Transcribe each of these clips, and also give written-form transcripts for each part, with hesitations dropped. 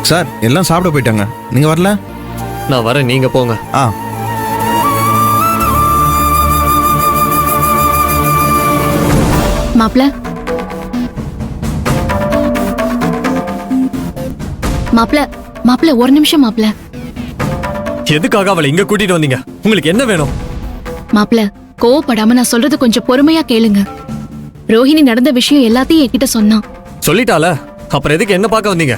Sir எல்லாம் சாப்பிட போயிட்டாங்க, நீங்க வரல? நான் வரேன், நீங்க போங்க. ஆ. மாப்ள மாப்ள மாப்ள ஒரு நிமிஷம் மாப்ள. எதுக்காக அவளை இங்க கூட்டிட்டு வந்தீங்க? உங்களுக்கு என்ன வேணும்? மாப்ள கோவப்படாம நான் சொல்றது கொஞ்சம் பொறுமையா கேளுங்க. ரோஹிணி நடந்த விஷயம் எல்லாத்தையும் என்கிட்ட சொன்னான். சொல்லிட்டால, அப்புறம் எதுக்கு என்ன பார்க்க வந்தீங்க?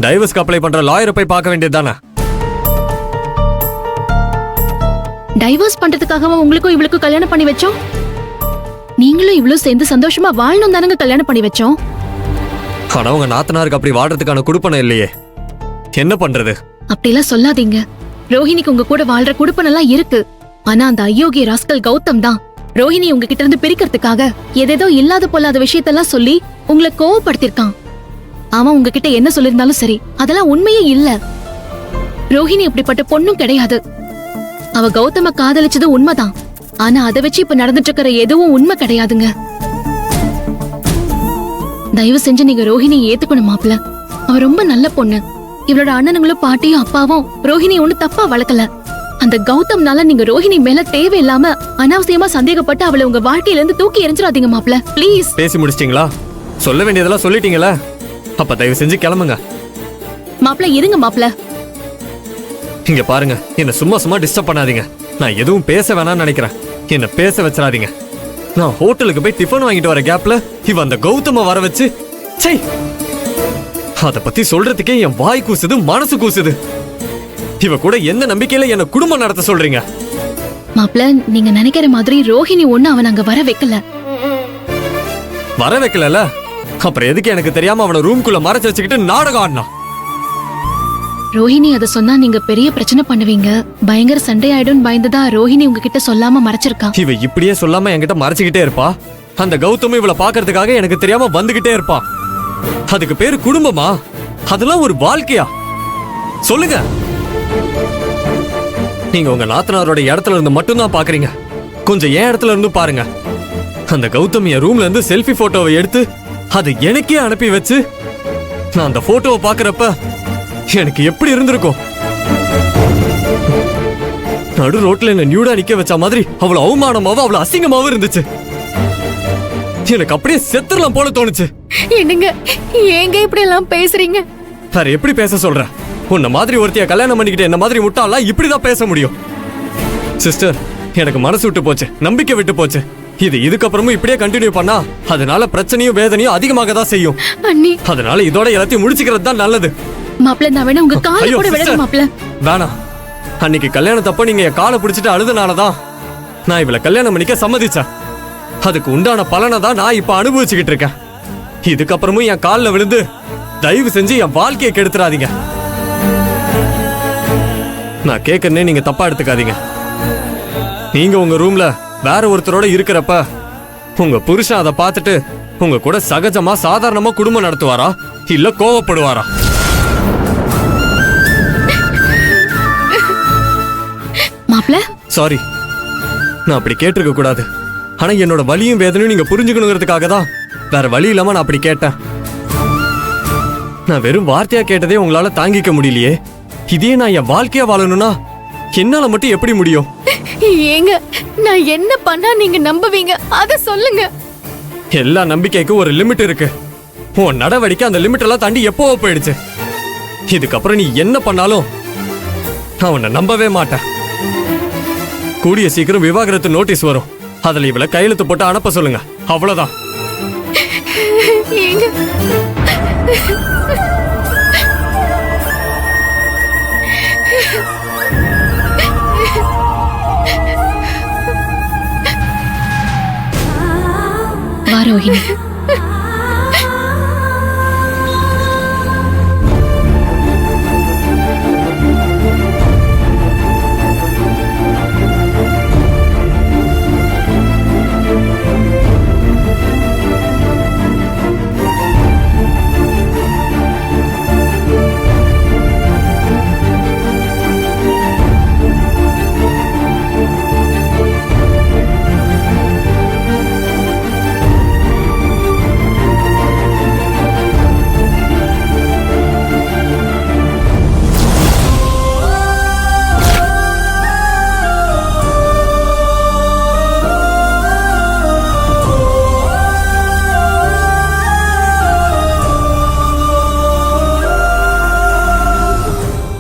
டைவர்ஸ்க்கு அப்ளை பண்ற லாயரை போய் பார்க்க வேண்டியதுதானே? டைவர்ஸ் பண்றதுக்காகவா உங்களுக்கும் இவளுக்கும் கல்யாணம் பண்ணி வச்சோம்? நீங்களும் இவ்வளவு சேர்ந்து சந்தோஷமா வாழணும் தானங்க கல்யாணம் பண்ணி வச்சோம். ஆனா உங்க நாத்தனாருக்கு அப்படி வாடுறதுக்கான குடுப்பனம் இல்லையே, என்ன பண்றது? அப்படிலாம் சொல்லாதீங்க. ரோஹிணிக்கு உங்க கூட வாழ்ற குடுப்பனம் எல்லாம் இருக்கு. ஆனா அந்த அயோக்கிய ராஸ்கல் கௌதம் தான் ரோஹிணி உங்ககிட்ட இருந்து பிரிக்கிறதுக்காக ஏதேதோ இல்லாத பொல்லாத விஷயத்தெல்லாம் சொல்லி உங்களை கோவப்படுத்திருக்கான். அவன் உங்ககிட்ட என்ன சொல்லிருந்தாலும் சரி, அதெல்லாம் உண்மையே இல்ல. ரோஹிணி அப்படிப்பட்ட பொண்ணும் கிடையாது. அவ கௌதம காதலிச்சது உண்மைதான். ஆனா அதை வச்சு இப்ப நடந்துட்டு இருக்கிற எதுவும் உண்மை கிடையாதுங்க. தயவு செஞ்சு நீங்க ரோஹிணியை ஏத்துக்கணும் மாப்ள. அவ ரொம்ப நல்ல பொண்ணு. இவளோட அண்ணனுங்களும் பாட்டியும் அப்பாவும் ரோஹிணி ஒண்ணு தப்பா வளர்க்கல. அந்த கௌதம்னால நீங்க ரோஹிணி மேல தேவையில்லாம அனாவசியமா சந்தேகப்பட்டு அவளை உங்க வாழ்க்கையில இருந்து தூக்கி எரிஞ்சிடாதீங்க மாப்ள, ப்ளீஸ். பேசி முடிச்சிட்டீங்களா? சொல்ல வேண்டியதெல்லாம் சொல்லிட்டீங்களா? அப்ப தயவு செஞ்சு கிளம்புங்க. மாப்ள இருங்க மாப்ள. இங்க பாருங்க, என்ன சும்மா சும்மா டிஸ்டர்ப் பண்ணாதீங்க. நான் எதுவும் பேச வேணாம்னு நினைக்கிறேன். என்ன பேச வச்சிடாதீங்க. நான் ஹோட்டலுக்கு போய் டிஃபன் வாங்கிட்டு வர கேப்ல இவ அந்த கௌதம வர வச்சு சை, அத பத்தி சொல்றதுக்கே என் வாய் கூசுது, மனசு கூசுது. இவ கூட என்ன நம்பிக்கையில என்ன குடும்பம் நடத்த சொல்றீங்க? மாப்ள நீங்க நினைக்கிற மாதிரி ரோஹிணி ஒண்ணு அவன் அங்க வர வைக்கல. வர வைக்கல? அப்புறம் எதுக்கு எனக்கு தெரியாம அவனை ரூம்குள்ள மறைச்சு வச்சுக்கிட்டு நாடகம் ஆடினா? ரோஹிணி அதை சொன்னா நீங்க பெரிய பிரச்சனை பண்ணுவீங்க, பயங்கர சண்டை ஆயிடும் பயந்துதான் ரோஹிணி உங்ககிட்ட சொல்லாம மறைச்சிருக்கா. இவ இப்படியே சொல்லாம என்கிட்ட மறைச்சுக்கிட்டே இருப்பா. அந்த கௌதம் இவளை பாக்குறதுக்காக எனக்கு தெரியாம வந்துகிட்டே இருப்பா. அதுக்கு பேரு குடும்பமா? அதெல்லாம் ஒரு வாழ்க்கையா? சொல்லுங்க. நீங்க உங்க நாத்தனாரோட இடத்துல இருந்து மட்டும்தான் பாக்குறீங்க. கொஞ்சம் என் இடத்துல இருந்து பாருங்க. அந்த கௌதம் என் ரூம்ல இருந்து செல்ஃபி போட்டோவை எடுத்து அதை எனக்கே அனுப்பி வச்சு நான் அந்த போட்டோவை பாக்குறப்ப எனக்கு எப்படி இருந்திருக்கும்? நடு ரோட்ல என்ன நியூடா நிக்க வச்ச மாதிரி அவ்வளவு அவமானமாவும் அவ்வளவு அசிங்கமாவும் இருந்துச்சு. எனக்கு அப்படியே செத்துறலாம் போல தோணுச்சு. என்னங்க ஏங்க இப்படி எல்லாம் பேசுறீங்க? வேற எப்படி பேச சொல்ற? உன்ன மாதிரி ஒருத்திய கல்யாணம் பண்ணிக்கிட்டு என்ன மாதிரி முட்டாளா இப்படிதான் பேச முடியும்? சிஸ்டர், எனக்கு மனசு விட்டு போச்சு, நம்பிக்கை விட்டு போச்சு. இதுக்கப்புறமும் இப்படியே கண்டினியூ பண்ணா அதனால பிரச்சனையும் வேதனையும் அதிகமாக தான் செய்யும். அண்ணி, அதனால இதோட எல்லாத்தையும் முடிச்சுக்கிறது தான் நல்லது. மாப்ள நான் வேணா உங்க காலை கூட விடுறேன் மாப்ள. வேணாம். அன்னைக்கு கல்யாணத்தப்ப நீங்க என் காலை பிடிச்சிட்டு அழுதுனாலதான் நான் இவளை கல்யாணம் பண்ணிக்க சம்மதிச்சேன். அதுக்கு உண்டான பலனை தான் நான் இப்ப அனுபவிச்சுக்கிட்டு இருக்கேன். இதுக்கப்புறமும் என் காலில் விழுந்து தயவு செஞ்சு என் வாழ்க்கையை கெடுத்துறாதீங்க. நான் கேட்கறனே நீங்க தப்பா எடுத்துக்காதீங்க. நீங்க உங்க ரூம்ல வேற ஒருத்தரோட இருக்கிறப்ப உங்க புருஷன் அதை பார்த்துட்டு உங்க கூட சகஜமா சாதாரணமா குடும்பம் நடத்துவாரா இல்ல கோவப்படுவாரா? மாப்ள சாரி, நான் அப்படி கேட்டிருக்க கூடாது. ஆனா என்னோட வலியும் வேதனையும் நீங்க புரிஞ்சுக்கணுங்கிறதுக்காக தான் வேற வழி இல்லாம நான் அப்படி கேட்டேன். நான் வெறும் வார்த்தையா கேட்டதே உங்களால தாங்கிக்க முடியலையே. இதே நான் என் வாழ்க்கையா வாழணும்னா என்னால மட்டும் எப்படி முடியும்? ஏங்க நான் என்ன பண்ணா நீங்க நம்புவீங்க அத சொல்லுங்க. எல்லா நம்பிக்கைக்கும் ஒரு லிமிட் இருக்கு. உன் நடவடிக்கை அந்த லிமிட் எல்லாம் தாண்டி எப்போ போயிடுச்சு. இதுக்கப்புறம் நீ என்ன பண்ணாலும் நான் உன்னை நம்பவே மாட்டேன். கூடிய சீக்கிரம் விவாகரத்து நோட்டீஸ் வரும். அதுல இவளை கையெழுத்து போட்டு அனுப்ப சொல்லுங்க, அவ்வளவுதான். வா ரோஹிணி.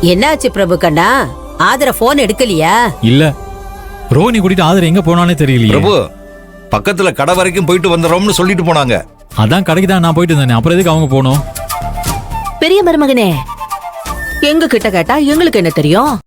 என்னாச்சு பிரபு கண்ணா? ஆதர போன் எடுக்கலையா? இல்ல, ரோஹிணி கூட்டிட்டு ஆதர் எங்க போனானே தெரியலையே. பிரபு பக்கத்துல கடை வரைக்கும் போயிட்டு வந்துடுறோம்னு சொல்லிட்டு போனாங்க. அதான் கடைக்கு தான் நான் போயிட்டு இருந்தேன். அப்புறம் எதுக்கு அவங்க போனோம்? பெரிய மருமகனே, எங்க கிட்ட கேட்டா எங்களுக்கு என்ன தெரியும்?